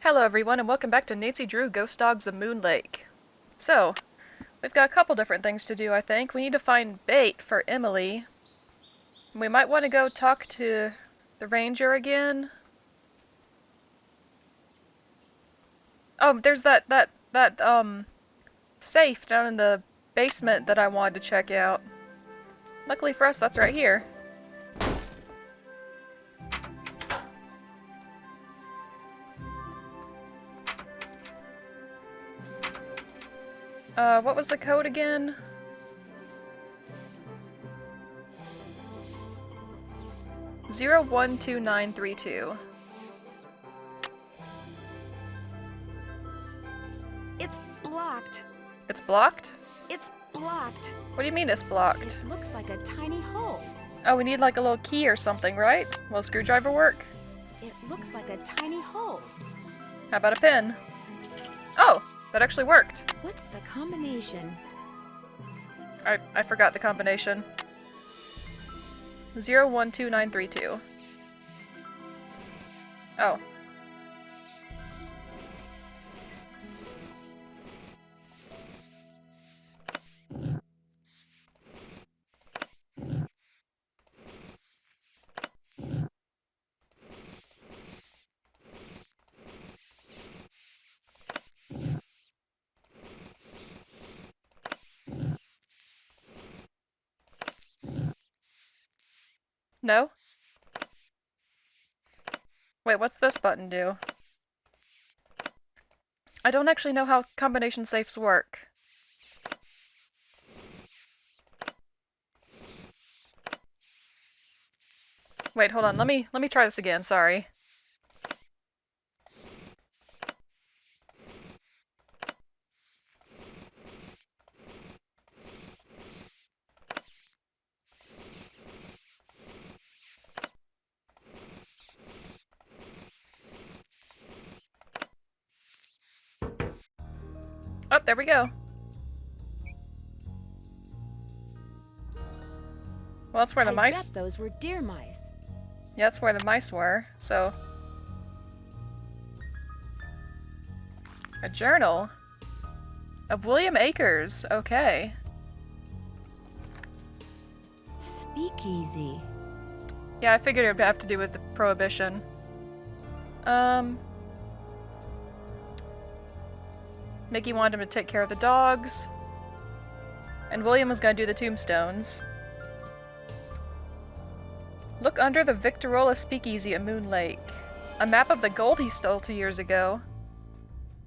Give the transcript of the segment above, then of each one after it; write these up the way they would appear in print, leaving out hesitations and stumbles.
Hello everyone and welcome back to Nancy Drew Ghost Dogs of Moon Lake. So, we've got a couple different things to do, I think. We need to find bait for Emily. We might want to go talk to the ranger again. Oh, there's that safe down in the basement that I wanted to check out. Luckily for us, that's right here. What was the code again? Zero 12932. It's blocked. It's blocked? It's blocked. What do you mean it's blocked? It looks like a tiny hole. Oh, we need like a little key or something, right? Will a screwdriver work? It looks like a tiny hole. How about a pin? Oh, that actually worked. What's the combination? I forgot the combination. 012932. Oh. No? Wait, what's this button do? I don't actually know how combination safes work. Wait, hold on. Let me try this again. Sorry. Oh, there we go. Well, that's where the mice... I bet those were deer mice. Yeah, that's where the mice were, so... A journal? Of William Akers, okay. Speakeasy. Yeah, I figured it would have to do with the Prohibition. Mickey wanted him to take care of the dogs. And William was gonna do the tombstones. Look under the Victorola Speakeasy at Moon Lake. A map of the gold he stole 2 years ago.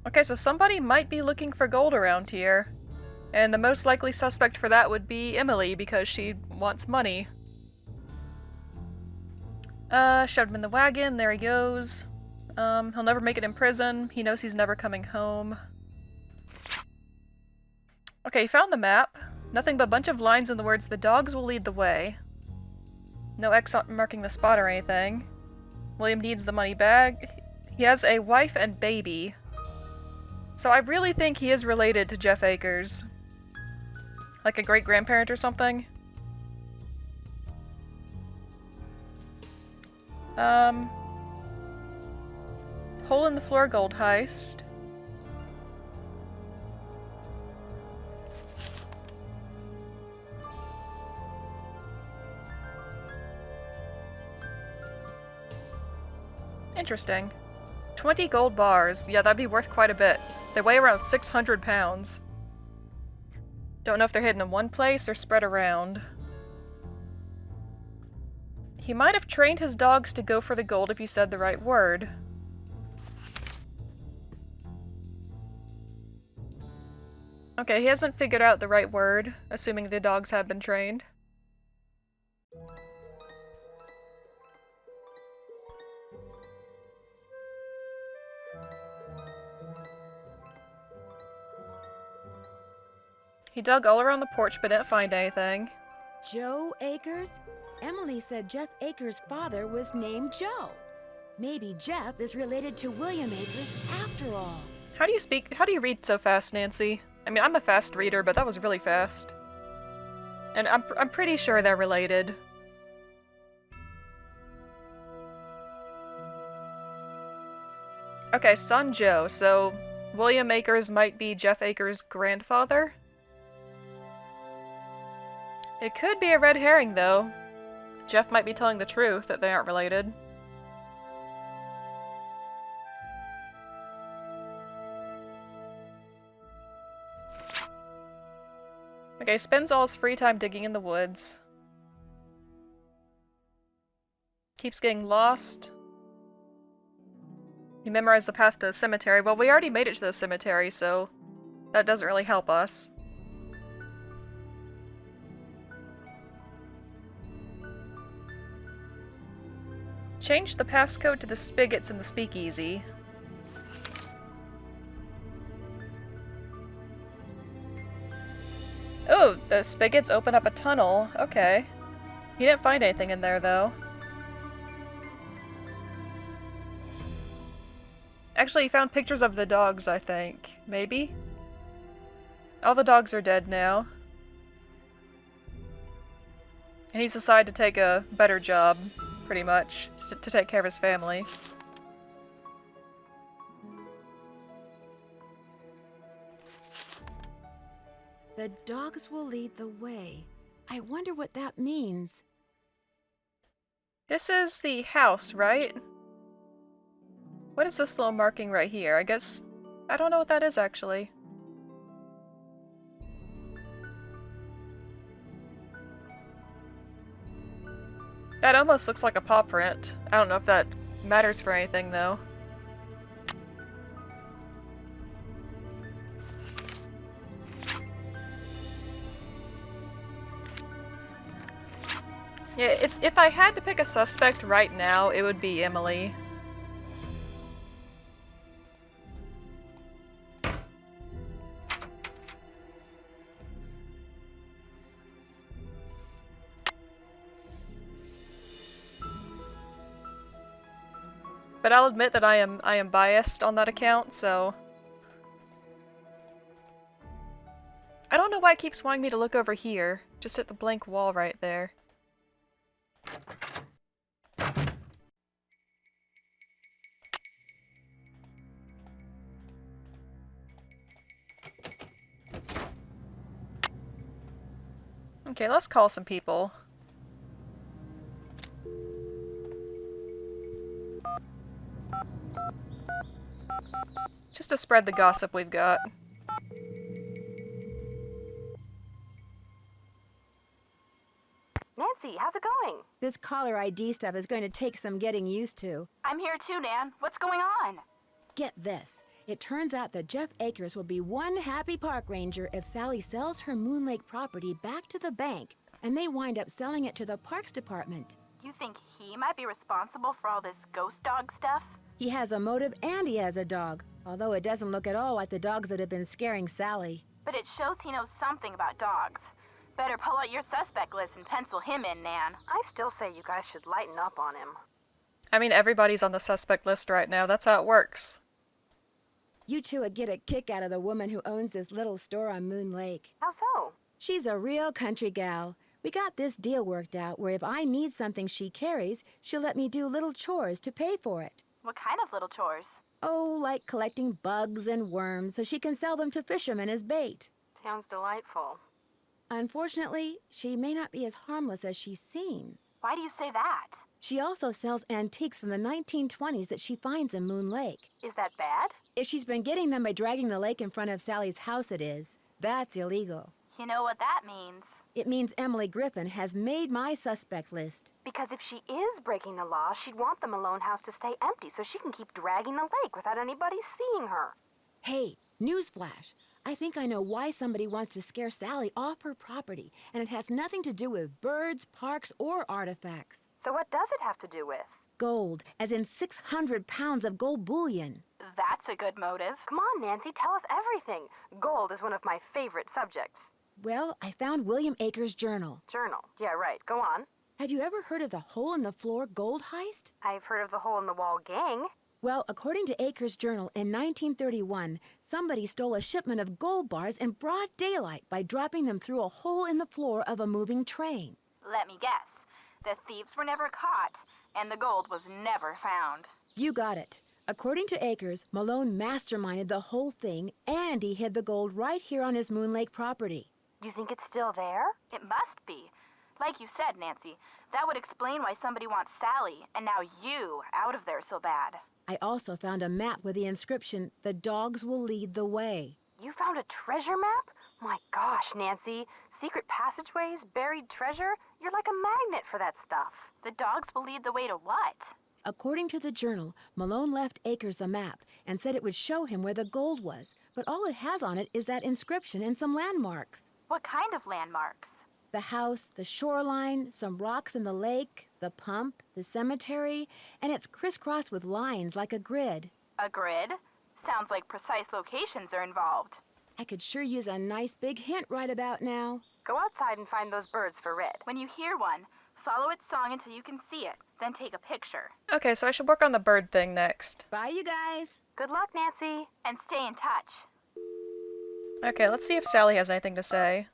Okay, so somebody might be looking for gold around here. And the most likely suspect for that would be Emily, because she wants money. Shoved him in the wagon, there he goes. He'll never make it in prison. He knows he's never coming home. Okay, he found the map. Nothing but a bunch of lines in the words, "The dogs will lead the way." No X marking the spot or anything. William needs the money back. He has a wife and baby. So I really think he is related to Jeff Akers. Like a great-grandparent or something. Hole in the floor gold heist. Interesting. 20 gold bars. Yeah, that'd be worth quite a bit. They weigh around 600 pounds. Don't know if they're hidden in one place or spread around. He might have trained his dogs to go for the gold if you said the right word. Okay, he hasn't figured out the right word, assuming the dogs have been trained. He dug all around the porch but didn't find anything. Joe Akers? Emily said Jeff Akers' father was named Joe. Maybe Jeff is related to William Akers after all. How do you read so fast, Nancy? I mean, I'm a fast reader, but that was really fast. And I'm pretty sure they're related. Okay, son Joe, so William Akers might be Jeff Akers' grandfather? It could be a red herring, though. Jeff might be telling the truth that they aren't related. Okay, spends all his free time digging in the woods. Keeps getting lost. He memorized the path to the cemetery. Well, we already made it to the cemetery, so that doesn't really help us. Change the passcode to the spigots in the speakeasy. Oh, the spigots open up a tunnel. Okay. He didn't find anything in there, though. Actually, he found pictures of the dogs, I think. Maybe? All the dogs are dead now. And he's decided to take a better job, pretty much, to take care of his family. The dogs will lead the way. I wonder what that means. This is the house, right? What is this little marking right here? I guess... I don't know what that is, actually. That almost looks like a paw print. I don't know if that matters for anything, though. Yeah, if I had to pick a suspect right now, it would be Emily. But I'll admit that I am biased on that account, so... I don't know why it keeps wanting me to look over here. Just at the blank wall right there. Okay, let's call some people. Just to spread the gossip we've got. Nancy, how's it going? This caller ID stuff is going to take some getting used to. I'm here too, Nan. What's going on? Get this. It turns out that Jeff Akers will be one happy park ranger if Sally sells her Moon Lake property back to the bank, and they wind up selling it to the Parks Department. You think he might be responsible for all this ghost dog stuff? He has a motive and he has a dog, although it doesn't look at all like the dogs that have been scaring Sally. But it shows he knows something about dogs. Better pull out your suspect list and pencil him in, Nan. I still say you guys should lighten up on him. I mean, everybody's on the suspect list right now. That's how it works. You two would get a kick out of the woman who owns this little store on Moon Lake. How so? She's a real country gal. We got this deal worked out where if I need something she carries, she'll let me do little chores to pay for it. What kind of little chores? Oh, like collecting bugs and worms so she can sell them to fishermen as bait. Sounds delightful. Unfortunately, she may not be as harmless as she seems. Why do you say that? She also sells antiques from the 1920s that she finds in Moon Lake. Is that bad? If she's been getting them by dragging the lake in front of Sally's house, it is. That's illegal. You know what that means. It means Emily Griffin has made my suspect list. Because if she is breaking the law, she'd want the Malone house to stay empty so she can keep dragging the lake without anybody seeing her. Hey, newsflash. I think I know why somebody wants to scare Sally off her property, and it has nothing to do with birds, parks, or artifacts. So what does it have to do with? Gold, as in 600 pounds of gold bullion. That's a good motive. Come on, Nancy, tell us everything. Gold is one of my favorite subjects. Well, I found William Akers' journal. Journal. Yeah, right. Go on. Have you ever heard of the hole-in-the-floor gold heist? I've heard of the hole-in-the-wall gang. Well, according to Akers' journal, in 1931, somebody stole a shipment of gold bars in broad daylight by dropping them through a hole in the floor of a moving train. Let me guess. The thieves were never caught, and the gold was never found. You got it. According to Akers, Malone masterminded the whole thing, and he hid the gold right here on his Moon Lake property. You think it's still there? It must be. Like you said, Nancy, that would explain why somebody wants Sally, and now you, out of there so bad. I also found a map with the inscription, "The dogs will lead the way." You found a treasure map? My gosh, Nancy. Secret passageways, buried treasure? You're like a magnet for that stuff. The dogs will lead the way to what? According to the journal, Malone left Akers the map and said it would show him where the gold was, but all it has on it is that inscription and some landmarks. What kind of landmarks? The house, the shoreline, some rocks in the lake, the pump, the cemetery, and it's crisscrossed with lines like a grid. A grid? Sounds like precise locations are involved. I could sure use a nice big hint right about now. Go outside and find those birds for Red. When you hear one, follow its song until you can see it, then take a picture. Okay, so I should work on the bird thing next. Bye, you guys. Good luck, Nancy, and stay in touch. Okay, let's see if Sally has anything to say.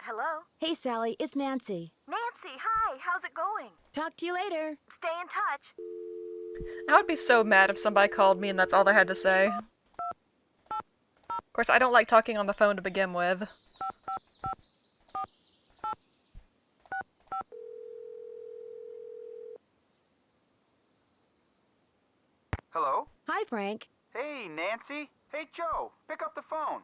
Hello? Hey, Sally, it's Nancy. Nancy, hi, how's it going? Talk to you later. Stay in touch. I would be so mad if somebody called me and that's all they had to say. Of course, I don't like talking on the phone to begin with. Hello? Hi, Frank. Hey, Nancy. Hey, Joe. Pick up the phone.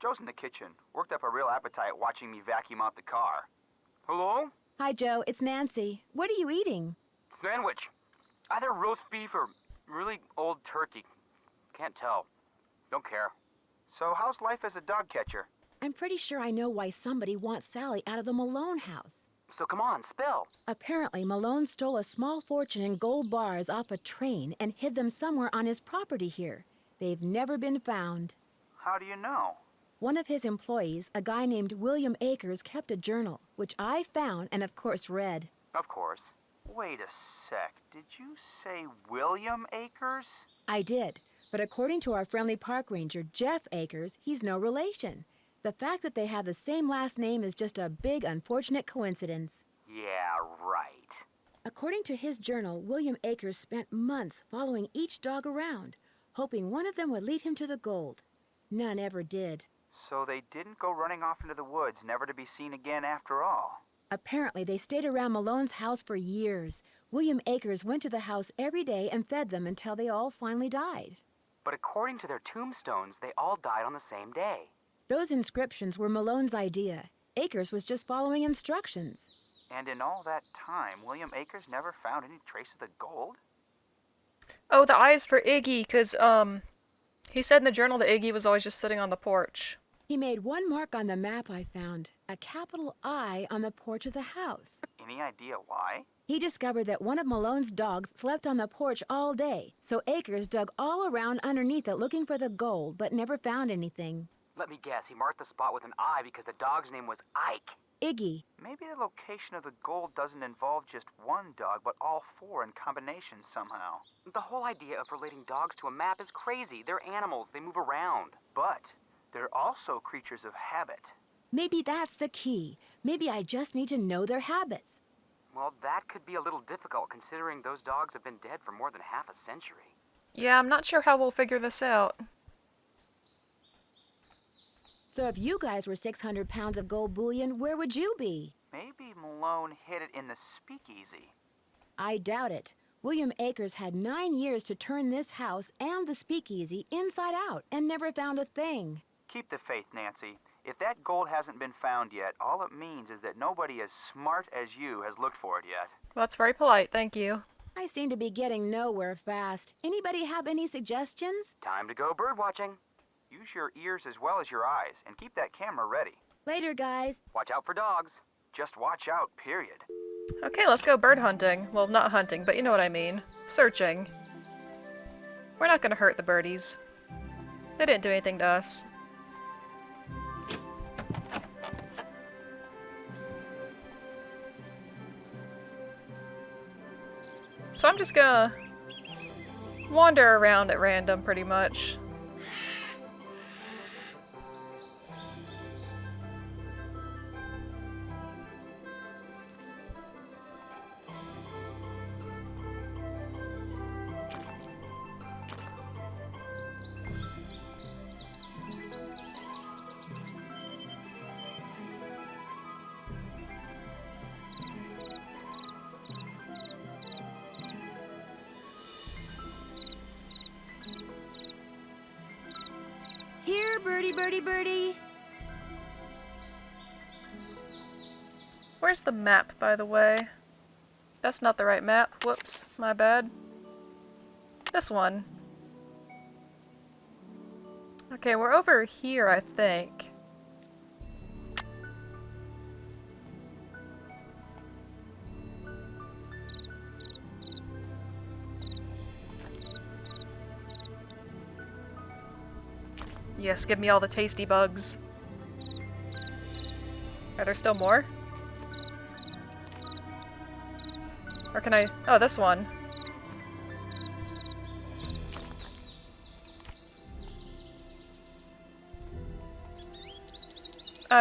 Joe's in the kitchen. Worked up a real appetite watching me vacuum out the car. Hello? Hi, Joe. It's Nancy. What are you eating? Sandwich. Either roast beef or really old turkey. Can't tell. Don't care. So how's life as a dog catcher? I'm pretty sure I know why somebody wants Sally out of the Malone house. So come on, spill. Apparently, Malone stole a small fortune in gold bars off a train and hid them somewhere on his property here. They've never been found. How do you know? One of his employees, a guy named William Akers, kept a journal, which I found and of course read. Of course. Wait a sec. Did you say William Akers? I did, but according to our friendly park ranger, Jeff Akers, he's no relation. The fact that they have the same last name is just a big unfortunate coincidence. Yeah, right. According to his journal, William Akers spent months following each dog around, hoping one of them would lead him to the gold. None ever did. So they didn't go running off into the woods, never to be seen again after all. Apparently, they stayed around Malone's house for years. William Akers went to the house every day and fed them until they all finally died. But according to their tombstones, they all died on the same day. Those inscriptions were Malone's idea. Akers was just following instructions. And in all that time, William Akers never found any trace of the gold? Oh, the I is for Iggy, because, he said in the journal that Iggy was always just sitting on the porch. He made one mark on the map I found, a capital I on the porch of the house. Any idea why? He discovered that one of Malone's dogs slept on the porch all day, so Akers dug all around underneath it looking for the gold, but never found anything. Let me guess, he marked the spot with an I because the dog's name was Ike. Iggy. Maybe the location of the gold doesn't involve just one dog, but all four in combination somehow. The whole idea of relating dogs to a map is crazy. They're animals. They move around. But they're also creatures of habit. Maybe that's the key. Maybe I just need to know their habits. Well, that could be a little difficult considering those dogs have been dead for more than half a century. Yeah, I'm not sure how we'll figure this out. So if you guys were 600 pounds of gold bullion, where would you be? Maybe Malone hid it in the speakeasy. I doubt it. William Akers had 9 years to turn this house and the speakeasy inside out and never found a thing. Keep the faith, Nancy. If that gold hasn't been found yet, all it means is that nobody as smart as you has looked for it yet. Well, that's very polite, thank you. I seem to be getting nowhere fast. Anybody have any suggestions? Time to go bird watching. Use your ears as well as your eyes, and keep that camera ready. Later, guys. Watch out for dogs. Just watch out, period. Okay, let's go bird hunting. Well, not hunting, but you know what I mean. Searching. We're not gonna hurt the birdies. They didn't do anything to us. So I'm just gonna wander around at random, pretty much. birdie, birdie, birdie. Where's the map, by the way? That's not the right map. Whoops, my bad. This one. Okay, we're over here, I think. Yes, give me all the tasty bugs. Are there still more? Or can I... Oh, this one.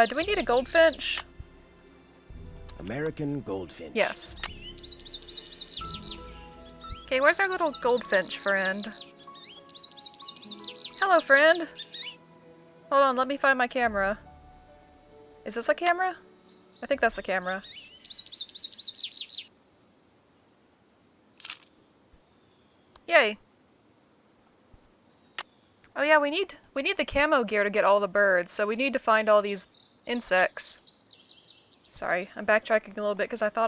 Do we need a goldfinch? American goldfinch. Yes. Okay, where's our little goldfinch friend? Hello, friend! Hold on, let me find my camera. Is this a camera? I think that's the camera. Yay! Oh yeah, we need the camo gear to get all the birds, so we need to find all these insects. Sorry, I'm backtracking a little bit because I thought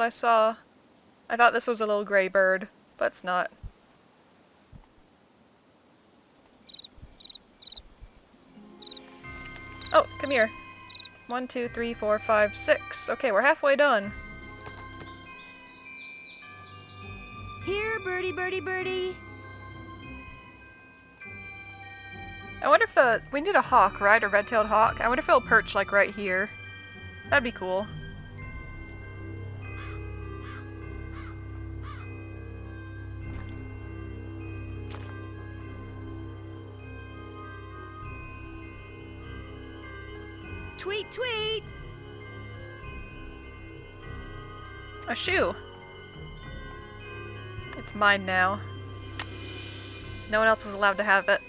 this was a little gray bird, but it's not. Oh, come here. 1, 2, 3, 4, 5, 6. Okay, we're halfway done. Here, birdie, birdie, birdie. I wonder if we need a hawk, right? A red-tailed hawk? I wonder if it'll perch, like, right here. That'd be cool. Tweet, tweet. A shoe. It's mine now. No one else is allowed to have it.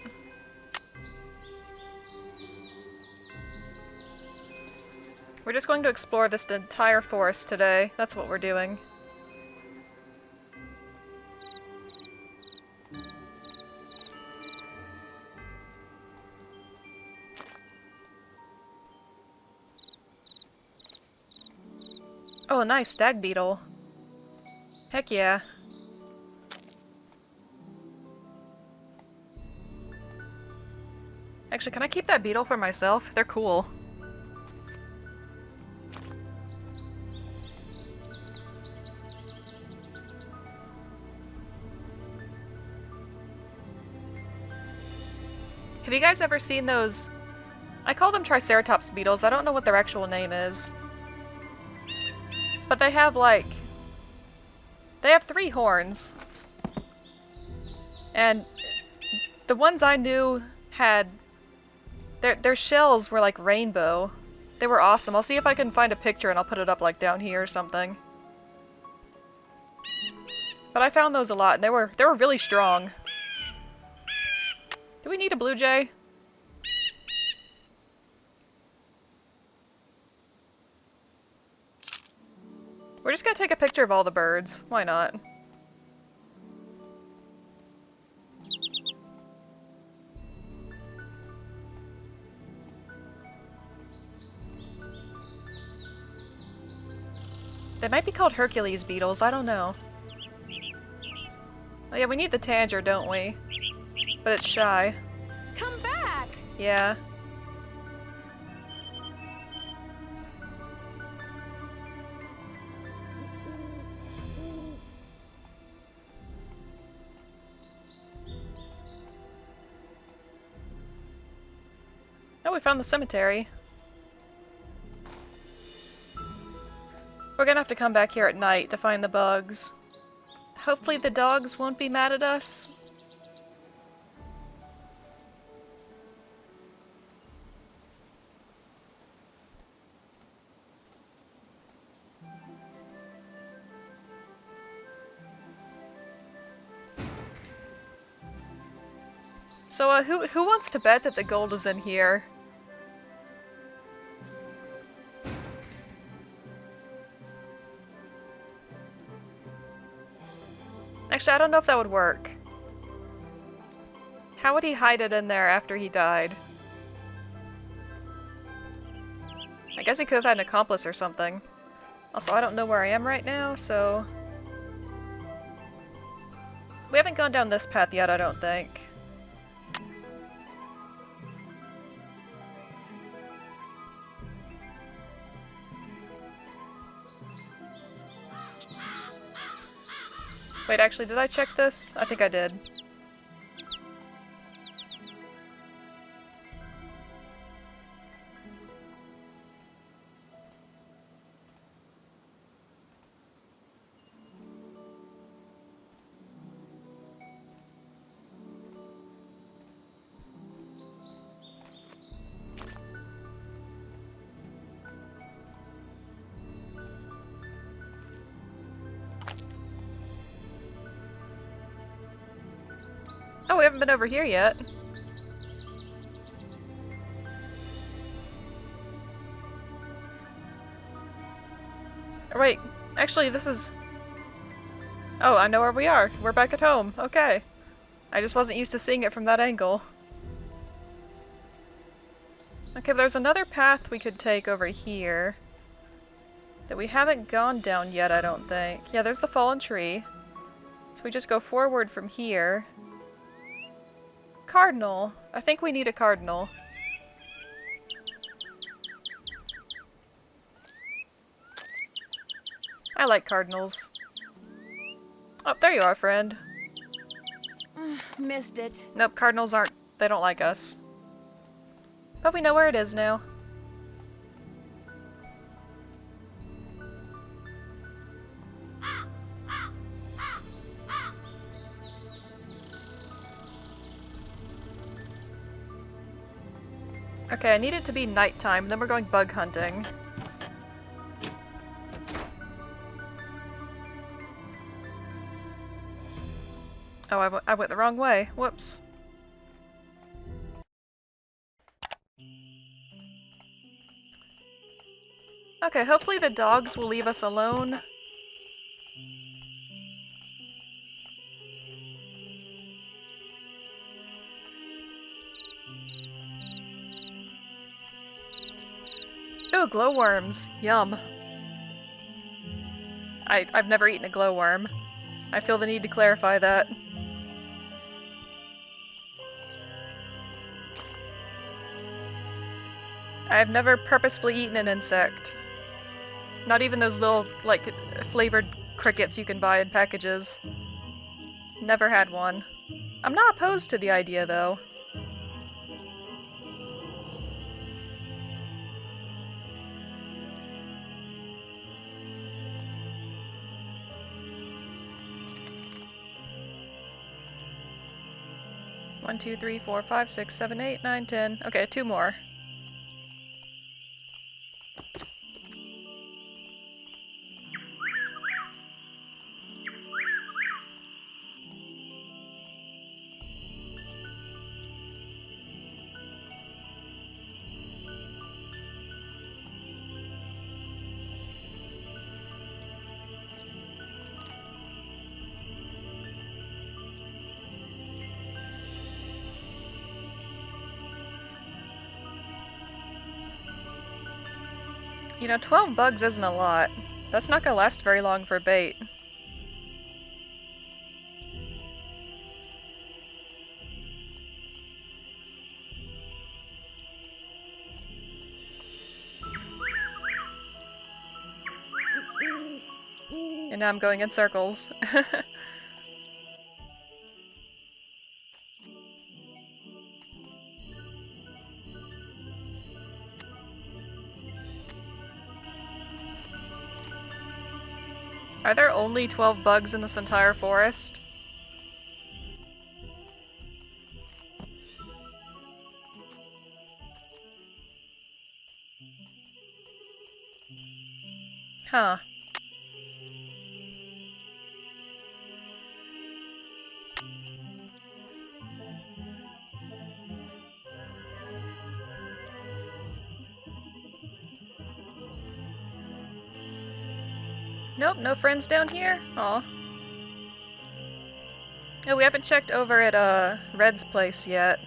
We're just going to explore this entire forest today. That's what we're doing. Oh, nice stag beetle. Heck yeah. Actually, can I keep that beetle for myself? They're cool. Have you guys ever seen those... I call them Triceratops beetles. I don't know what their actual name is. But they have, like... They have 3 horns. And the ones I knew had... Their shells were like rainbow. They were awesome. I'll see if I can find a picture and I'll put it up like down here or something. But I found those a lot and they were really strong. Do we need a blue jay? We're just gonna take a picture of all the birds. Why not? They might be called Hercules beetles, I don't know. Oh yeah, we need the tanger, don't we? But it's shy. Come back. Yeah. Oh, we found the cemetery. We're gonna have to come back here at night to find the bugs. Hopefully the dogs won't be mad at us. So, who wants to bet that the gold is in here? Actually, I don't know if that would work. How would he hide it in there after he died? I guess he could have had an accomplice or something. Also, I don't know where I am right now, so... We haven't gone down this path yet, I don't think. Wait, actually, did I check this? I think I did. Oh, we haven't been over here yet. Or wait, actually this is... Oh, I know where we are. We're back at home. Okay. I just wasn't used to seeing it from that angle. Okay, but there's another path we could take over here that we haven't gone down yet, I don't think. Yeah, there's the fallen tree. So we just go forward from here. Cardinal. I think we need a cardinal. I like cardinals. Oh, there you are, friend. Missed it. Nope, cardinals aren't... they don't like us. But we know where it is now. Okay, I need it to be nighttime, then we're going bug hunting. Oh, I went the wrong way. Whoops. Okay, hopefully the dogs will leave us alone. Ooh, glowworms. Yum. I've never eaten a glowworm. I feel the need to clarify that. I've never purposefully eaten an insect. Not even those little, like, flavored crickets you can buy in packages. Never had one. I'm not opposed to the idea, though. One, two, three, four, five, six, seven, eight, nine, 10. Okay, 2 more. You know, 12 bugs isn't a lot. That's not gonna last very long for bait. And now I'm going in circles. Are there only 12 bugs in this entire forest? Huh. Nope, no friends down here? Aw. Oh, we haven't checked over at, Red's place yet.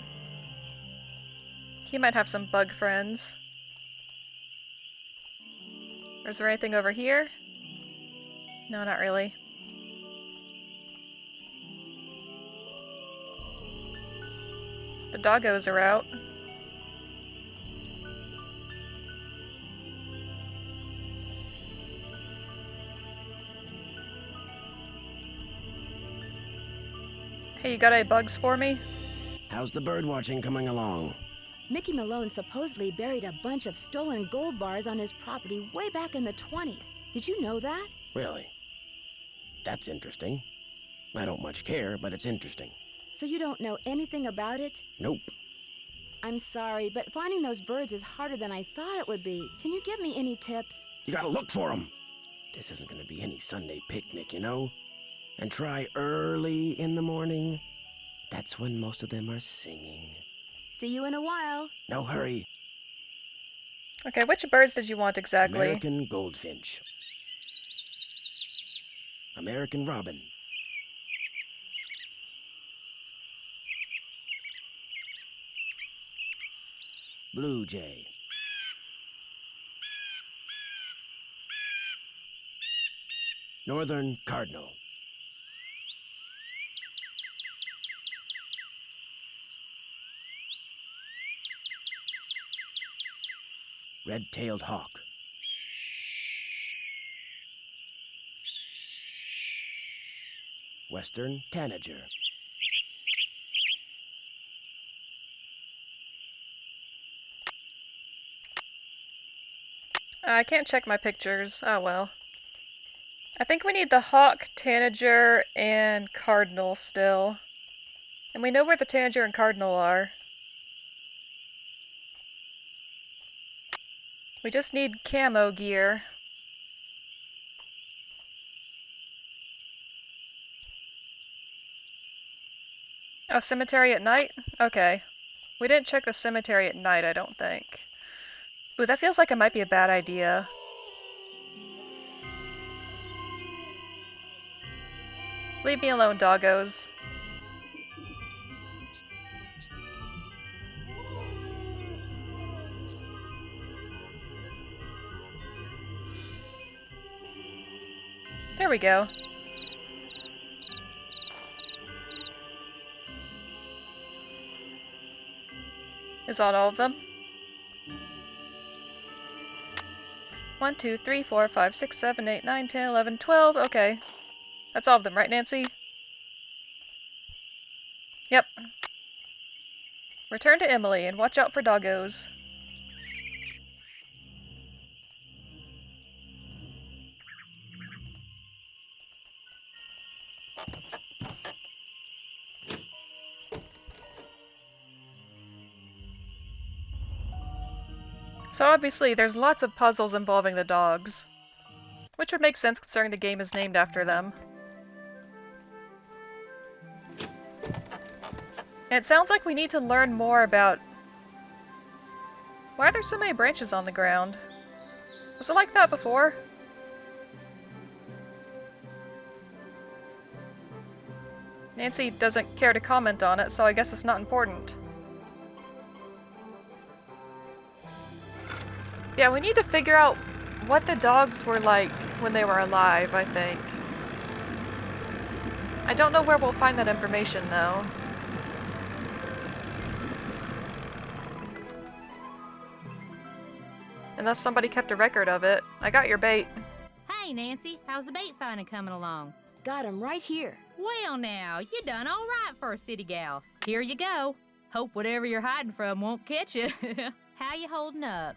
He might have some bug friends. Or is there anything over here? No, not really. The doggos are out. Hey, you got any bugs for me? How's the bird watching coming along? Mickey Malone supposedly buried a bunch of stolen gold bars on his property way back in the 20s. Did you know that? Really? That's interesting. I don't much care, but it's interesting. So you don't know anything about it? Nope. I'm sorry, but finding those birds is harder than I thought it would be. Can you give me any tips? You gotta look for them. This isn't gonna be any Sunday picnic, you know? And try early in the morning. That's when most of them are singing. See you in a while. No hurry. Okay, which birds did you want exactly? American goldfinch. American robin. Blue jay. Northern cardinal. Red-tailed hawk. Western tanager. I can't check my pictures. Oh well. I think we need the hawk, tanager, and cardinal still. And we know where the tanager and cardinal are. We just need camo gear. Oh, cemetery at night? Okay. We didn't check the cemetery at night, I don't think. Ooh, that feels like it might be a bad idea. Leave me alone, doggos. There we go. Is that all of them? 1, 2, 3, 4, 5, 6, 7, 8, 9, 10, 11, 12. Okay. That's all of them, right, Nancy? Yep. Return to Emily and watch out for doggos. So obviously, there's lots of puzzles involving the dogs. Which would make sense considering the game is named after them. And it sounds like we need to learn more about... Why are there so many branches on the ground? Was it like that before? Nancy doesn't care to comment on it, so I guess it's not important. Yeah, we need to figure out what the dogs were like when they were alive, I think. I don't know where we'll find that information, though. Unless somebody kept a record of it. I got your bait. Hey, Nancy, how's the bait finding coming along? Got him right here. Well, now, you done all right for a city gal. Here you go. Hope whatever you're hiding from won't catch you. How you holding up?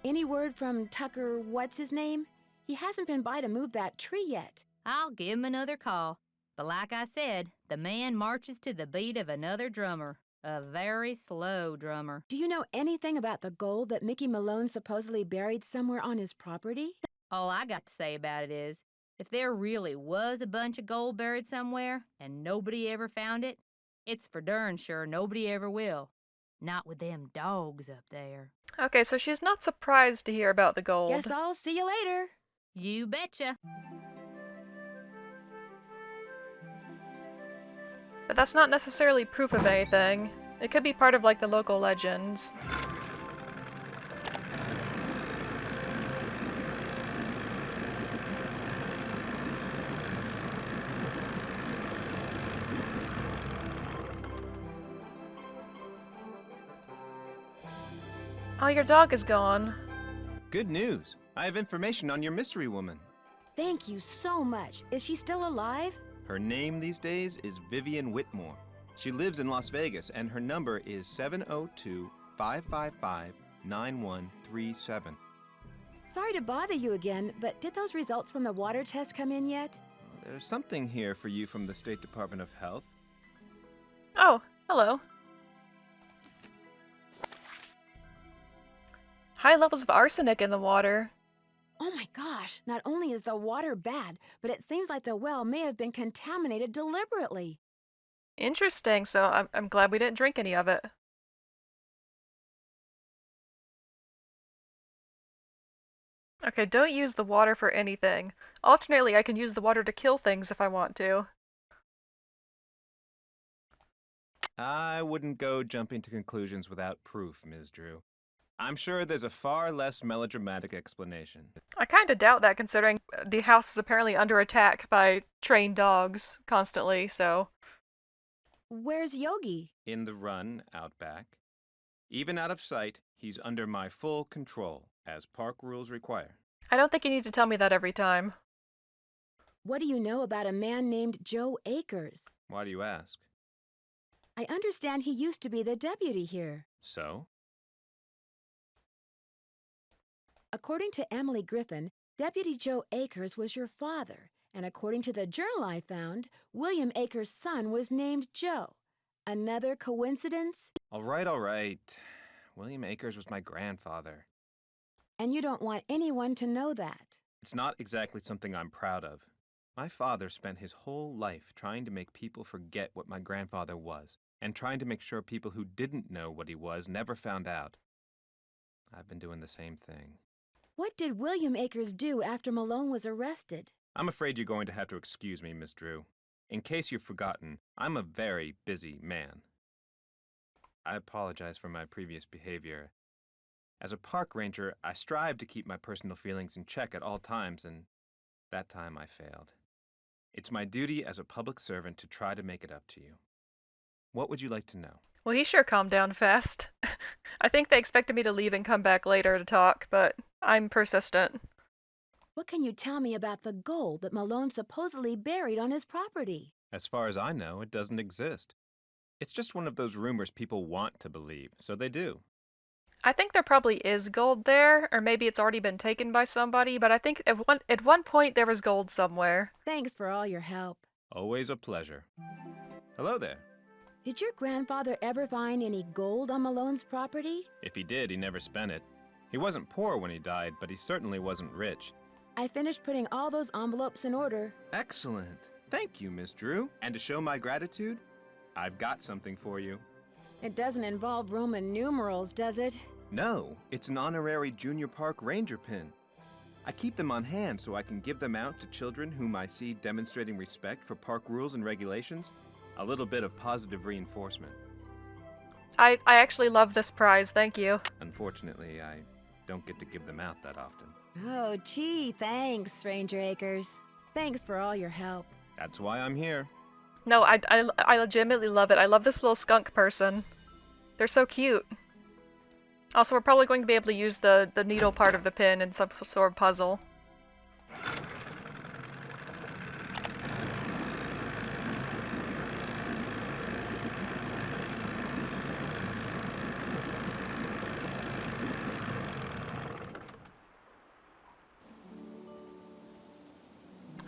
Any word from Tucker, what's his name? He hasn't been by to move that tree yet. I'll give him another call. But like I said, the man marches to the beat of another drummer. A very slow drummer. Do you know anything about the gold that Mickey Malone supposedly buried somewhere on his property? All I got to say about it is, if there really was a bunch of gold buried somewhere and nobody ever found it, it's for darn sure nobody ever will. Not with them dogs up there. Okay, so she's not surprised to hear about the gold. Guess I'll see you later. You betcha. But that's not necessarily proof of anything. It could be part of, like, the local legends. Oh, your dog is gone. Good news. I have information on your mystery woman. Thank you so much. Is she still alive? Her name these days is Vivian Whitmore. She lives in Las Vegas, and her number is 702-555-9137. Sorry to bother you again, but did those results from the water test come in yet? There's something here for you from the State Department of Health. Oh, hello. High levels of arsenic in the water. Oh my gosh, not only is the water bad, but it seems like the well may have been contaminated deliberately. Interesting, so I'm glad we didn't drink any of it. Okay, don't use the water for anything. Alternately, I can use the water to kill things if I want to. I wouldn't go jumping to conclusions without proof, Ms. Drew. I'm sure there's a far less melodramatic explanation. I kinda doubt that, considering the house is apparently under attack by trained dogs constantly, so... Where's Yogi? In the run, out back. Even out of sight, he's under my full control, as park rules require. I don't think you need to tell me that every time. What do you know about a man named Joe Akers? Why do you ask? I understand he used to be the deputy here. So? According to Emily Griffin, Deputy Joe Akers was your father, and according to the journal I found, William Akers' son was named Joe. Another coincidence? All right. William Akers was my grandfather. And you don't want anyone to know that. It's not exactly something I'm proud of. My father spent his whole life trying to make people forget what my grandfather was, and trying to make sure people who didn't know what he was never found out. I've been doing the same thing. What did William Akers do after Malone was arrested? I'm afraid you're going to have to excuse me, Miss Drew. In case you've forgotten, I'm a very busy man. I apologize for my previous behavior. As a park ranger, I strive to keep my personal feelings in check at all times, and that time I failed. It's my duty as a public servant to try to make it up to you. What would you like to know? Well, he sure calmed down fast. I think they expected me to leave and come back later to talk, but I'm persistent. What can you tell me about the gold that Malone supposedly buried on his property? As far as I know, it doesn't exist. It's just one of those rumors people want to believe, so they do. I think there probably is gold there, or maybe it's already been taken by somebody, but I think at one point there was gold somewhere. Thanks for all your help. Always a pleasure. Hello there. Did your grandfather ever find any gold on Malone's property? If he did, he never spent it. He wasn't poor when he died, but he certainly wasn't rich. I finished putting all those envelopes in order. Excellent. Thank you, Miss Drew. And to show my gratitude, I've got something for you. It doesn't involve Roman numerals, does it? No, it's an honorary junior park ranger pin. I keep them on hand so I can give them out to children whom I see demonstrating respect for park rules and regulations. A little bit of positive reinforcement. I actually love this prize, thank you. Unfortunately, I don't get to give them out that often. Oh, gee, thanks, Ranger Akers. Thanks for all your help. That's why I'm here. No, I legitimately love it. I love this little skunk person. They're so cute. Also, we're probably going to be able to use the needle part of the pin in some sort of puzzle.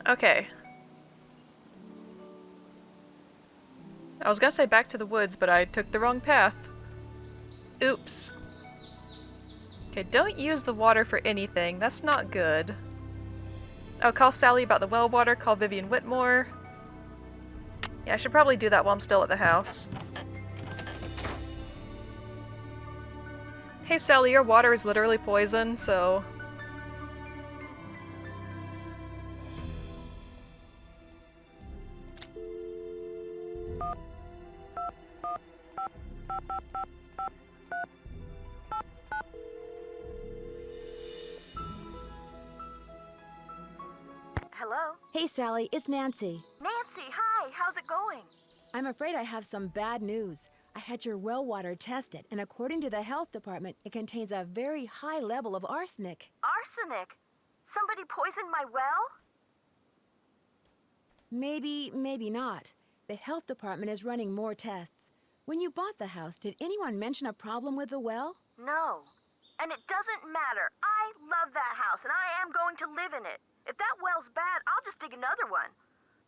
Okay. I was gonna say back to the woods, but I took the wrong path. Oops. Okay, don't use the water for anything. That's not good. Oh, call Sally about the well water, call Vivian Whitmore. Yeah, I should probably do that while I'm still at the house. Hey Sally, your water is literally poison, so... Hello? Hey, Sally, it's Nancy. Nancy, hi. How's it going? I'm afraid I have some bad news. I had your well water tested, and according to the health department, it contains a very high level of arsenic. Arsenic? Somebody poisoned my well? Maybe, maybe not. The health department is running more tests. When you bought the house, did anyone mention a problem with the well? No. And it doesn't matter. I love that house, and I am going to live in it. If that well's bad, I'll just dig another one.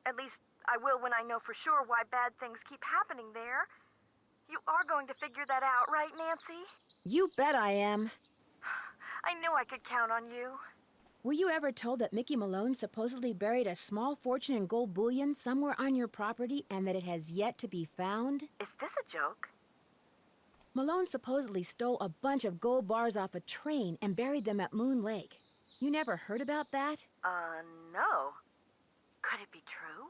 At least I will when I know for sure why bad things keep happening there. You are going to figure that out, right, Nancy? You bet I am. I knew I could count on you. Were you ever told that Mickey Malone supposedly buried a small fortune in gold bullion somewhere on your property and that it has yet to be found? Is this a joke? Malone supposedly stole a bunch of gold bars off a train and buried them at Moon Lake. You never heard about that? No. Could it be true?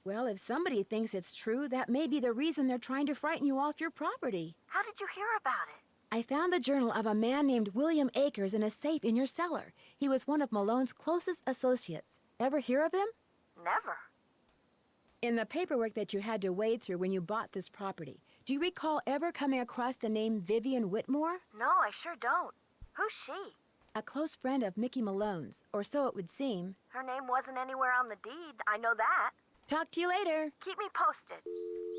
Well, if somebody thinks it's true, that may be the reason they're trying to frighten you off your property. How did you hear about it? I found the journal of a man named William Akers in a safe in your cellar. He was one of Malone's closest associates. Ever hear of him? Never. In the paperwork that you had to wade through when you bought this property, do you recall ever coming across the name Vivian Whitmore? No, I sure don't. Who's she? A close friend of Mickey Malone's, or so it would seem. Her name wasn't anywhere on the deed. I know that. Talk to you later. Keep me posted.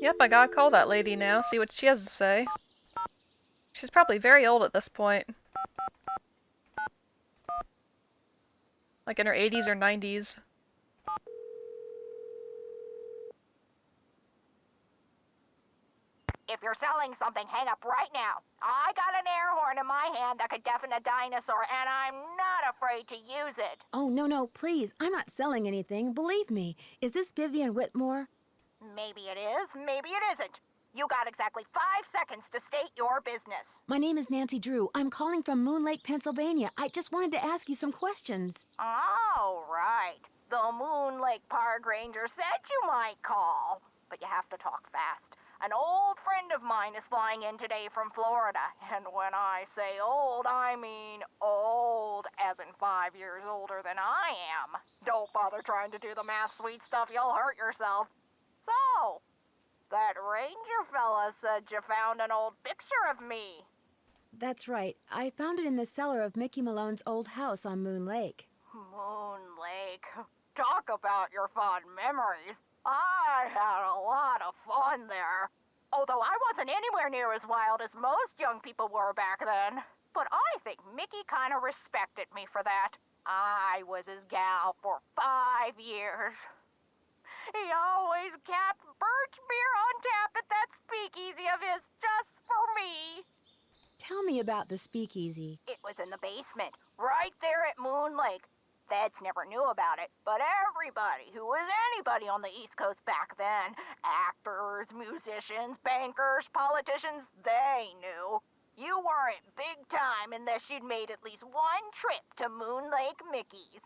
Yep, I gotta call that lady now, see what she has to say. She's probably very old at this point. Like in her 80s or 90s. If you're selling something, hang up right now. I got an air horn in my hand that could deafen a dinosaur, and I'm not afraid to use it. Oh, no, please. I'm not selling anything. Believe me. Is this Vivian Whitmore? Maybe it is, maybe it isn't. You got exactly 5 seconds to state your business. My name is Nancy Drew. I'm calling from Moon Lake, Pennsylvania. I just wanted to ask you some questions. Oh, right. The Moon Lake Park Ranger said you might call, but you have to talk fast. An old friend of mine is flying in today from Florida, and when I say old, I mean old, as in 5 years older than I am. Don't bother trying to do the math, sweet stuff, you'll hurt yourself. So, that ranger fella said you found an old picture of me. That's right. I found it in the cellar of Mickey Malone's old house on Moon Lake. Moon Lake. Talk about your fond memories. I had a lot of fun there. Although I wasn't anywhere near as wild as most young people were back then. But I think Mickey kind of respected me for that. I was his gal for 5 years. He always kept birch beer on tap at that speakeasy of his just for me. Tell me about the speakeasy. It was in the basement, right there at Moon Lake. Feds never knew about it, but everybody who was anybody on the East Coast back then, actors, musicians, bankers, politicians, they knew. You weren't big time unless you'd made at least one trip to Moon Lake Mickey's.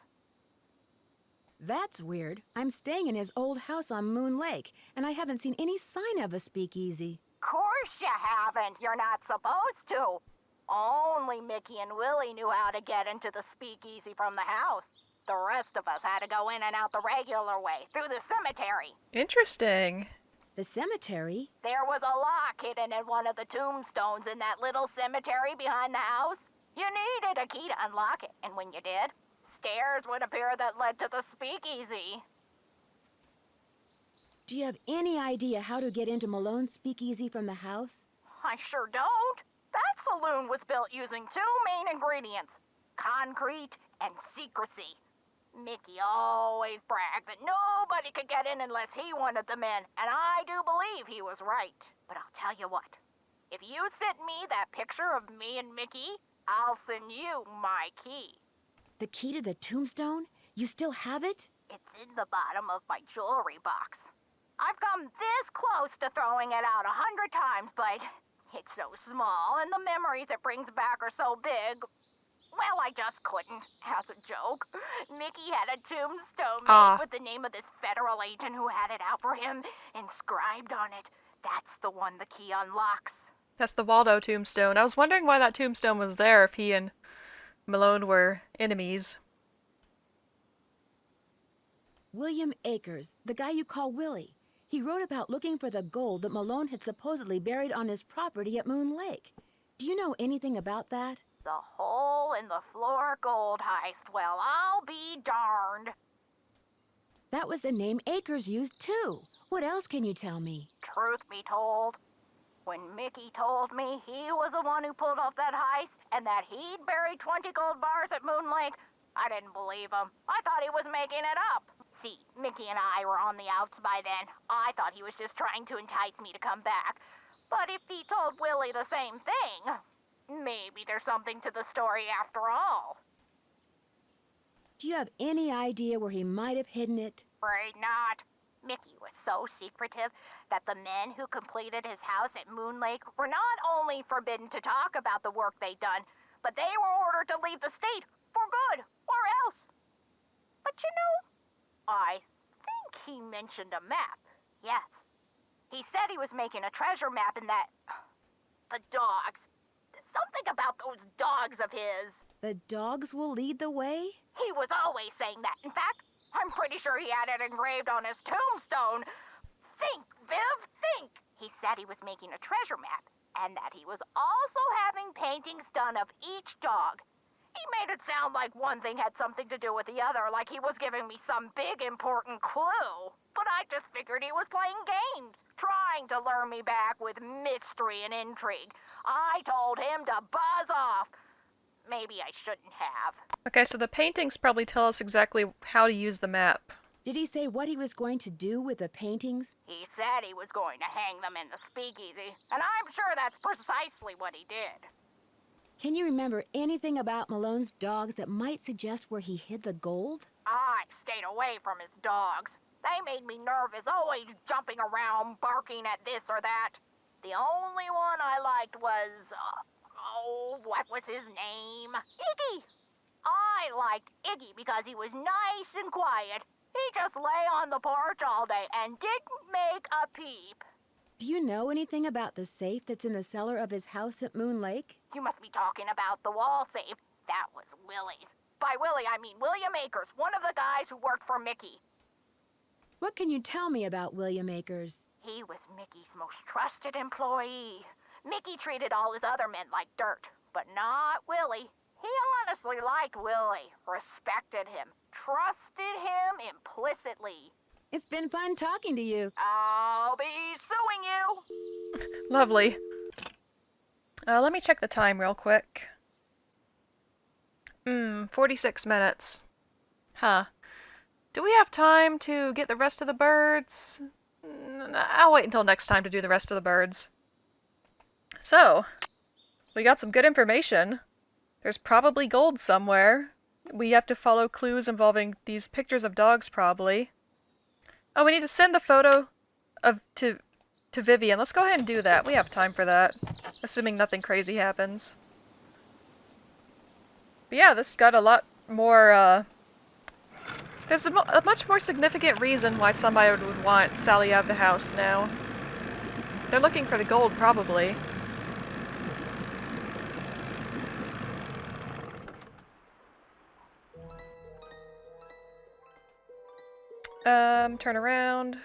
That's weird. I'm staying in his old house on Moon Lake, and I haven't seen any sign of a speakeasy. Course you haven't. You're not supposed to. Only Mickey and Willie knew how to get into the speakeasy from the house. The rest of us had to go in and out the regular way, through the cemetery. Interesting. The cemetery? There was a lock hidden in one of the tombstones in that little cemetery behind the house. You needed a key to unlock it, and when you did, stairs would appear that led to the speakeasy. Do you have any idea how to get into Malone's speakeasy from the house? I sure don't. That saloon was built using 2 main ingredients, concrete and secrecy. Mickey always bragged that nobody could get in unless he wanted them in, and I do believe he was right. But I'll tell you what, if you send me that picture of me and Mickey, I'll send you my key. The key to the tombstone? You still have it? It's in the bottom of my jewelry box. I've come this close to throwing it out 100 times, but it's so small, and the memories it brings back are so big. Well, I just couldn't, as a joke. Mickey had a tombstone made with the name of this federal agent who had it out for him, inscribed on it. That's the one the key unlocks. That's the Waldo Tombstone. I was wondering why that tombstone was there if he and Malone were enemies. William Akers, the guy you call Willie. He wrote about looking for the gold that Malone had supposedly buried on his property at Moon Lake. Do you know anything about that? The hole in the floor gold heist. Well, I'll be darned. That was the name Akers used, too. What else can you tell me? Truth be told, when Mickey told me he was the one who pulled off that heist and that he'd buried 20 gold bars at Moon Lake, I didn't believe him. I thought he was making it up. See, Mickey and I were on the outs by then. I thought he was just trying to entice me to come back. But if he told Willie the same thing, maybe there's something to the story after all. Do you have any idea where he might have hidden it? Afraid not. Mickey was so secretive that the men who completed his house at Moon Lake were not only forbidden to talk about the work they'd done, but they were ordered to leave the state for good, or else. But you know, I think he mentioned a map. Yes. He said he was making a treasure map and that... the dogs. Something about those dogs of his. The dogs will lead the way? He was always saying that. In fact, I'm pretty sure he had it engraved on his tombstone. Think, Viv, think! He said he was making a treasure map, and that he was also having paintings done of each dog. He made it sound like one thing had something to do with the other, like he was giving me some big important clue. But I just figured he was playing games, trying to lure me back with mystery and intrigue. I told him to buzz off. Maybe I shouldn't have. Okay, so the paintings probably tell us exactly how to use the map. Did he say what he was going to do with the paintings? He said he was going to hang them in the speakeasy, and I'm sure that's precisely what he did. Can you remember anything about Malone's dogs that might suggest where he hid the gold? I stayed away from his dogs. They made me nervous, always jumping around, barking at this or that. The only one I liked was, what was his name? Iggy. I liked Iggy because he was nice and quiet. He just lay on the porch all day and didn't make a peep. Do you know anything about the safe that's in the cellar of his house at Moon Lake? You must be talking about the wall safe. That was Willie's. By Willie, I mean William Akers, one of the guys who worked for Mickey. What can you tell me about William Akers? He was Mickey's most trusted employee. Mickey treated all his other men like dirt, but not Willie. He honestly liked Willie, respected him, trusted him implicitly. It's been fun talking to you. I'll be suing you. Lovely. Let me check the time real quick. 46 minutes. Huh. Do we have time to get the rest of the birds? I'll wait until next time to do the rest of the birds. So, we got some good information. There's probably gold somewhere. We have to follow clues involving these pictures of dogs, probably. Oh, we need to send the photo to Vivian. Let's go ahead and do that. We have time for that. Assuming nothing crazy happens. But yeah, this got a lot more, there's a much more significant reason why somebody would want Sally out of the house now. They're looking for the gold, probably. Turn around.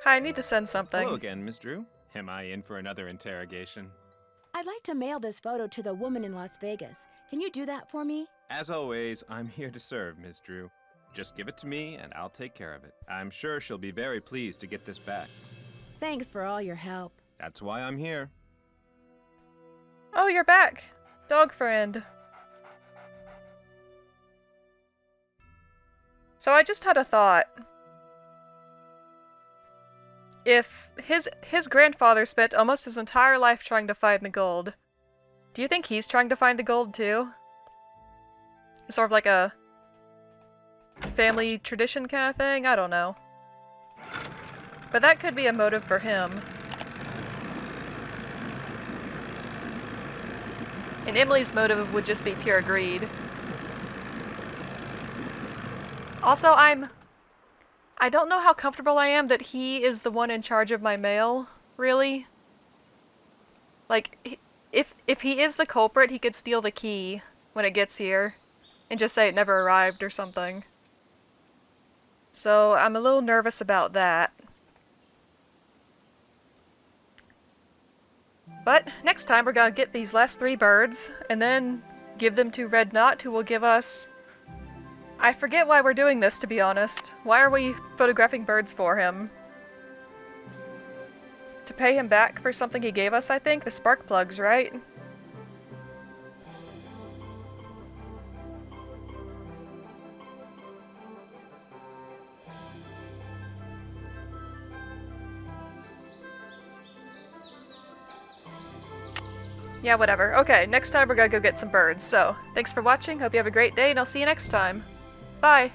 Hi, I need to send something. Hello again, Miss Drew. Am I in for another interrogation? I'd like to mail this photo to the woman in Las Vegas. Can you do that for me? As always, I'm here to serve, Miss Drew. Just give it to me and I'll take care of it. I'm sure she'll be very pleased to get this back. Thanks for all your help. That's why I'm here. Oh, you're back. Dog friend. So I just had a thought. If his grandfather spent almost his entire life trying to find the gold, do you think he's trying to find the gold too? Sort of like a family tradition kind of thing? I don't know. But that could be a motive for him. And Emily's motive would just be pure greed. Also, I don't know how comfortable I am that he is the one in charge of my mail, really. Like, if he is the culprit, he could steal the key when it gets here and just say it never arrived or something. So I'm a little nervous about that. But next time we're gonna get these last 3 birds, and then give them to Red Knot, who will give us... I forget why we're doing this, to be honest. Why are we photographing birds for him? To pay him back for something he gave us, I think? The spark plugs, right? Yeah, whatever. Okay, next time we're gonna go get some birds. So, thanks for watching, hope you have a great day, and I'll see you next time. Bye!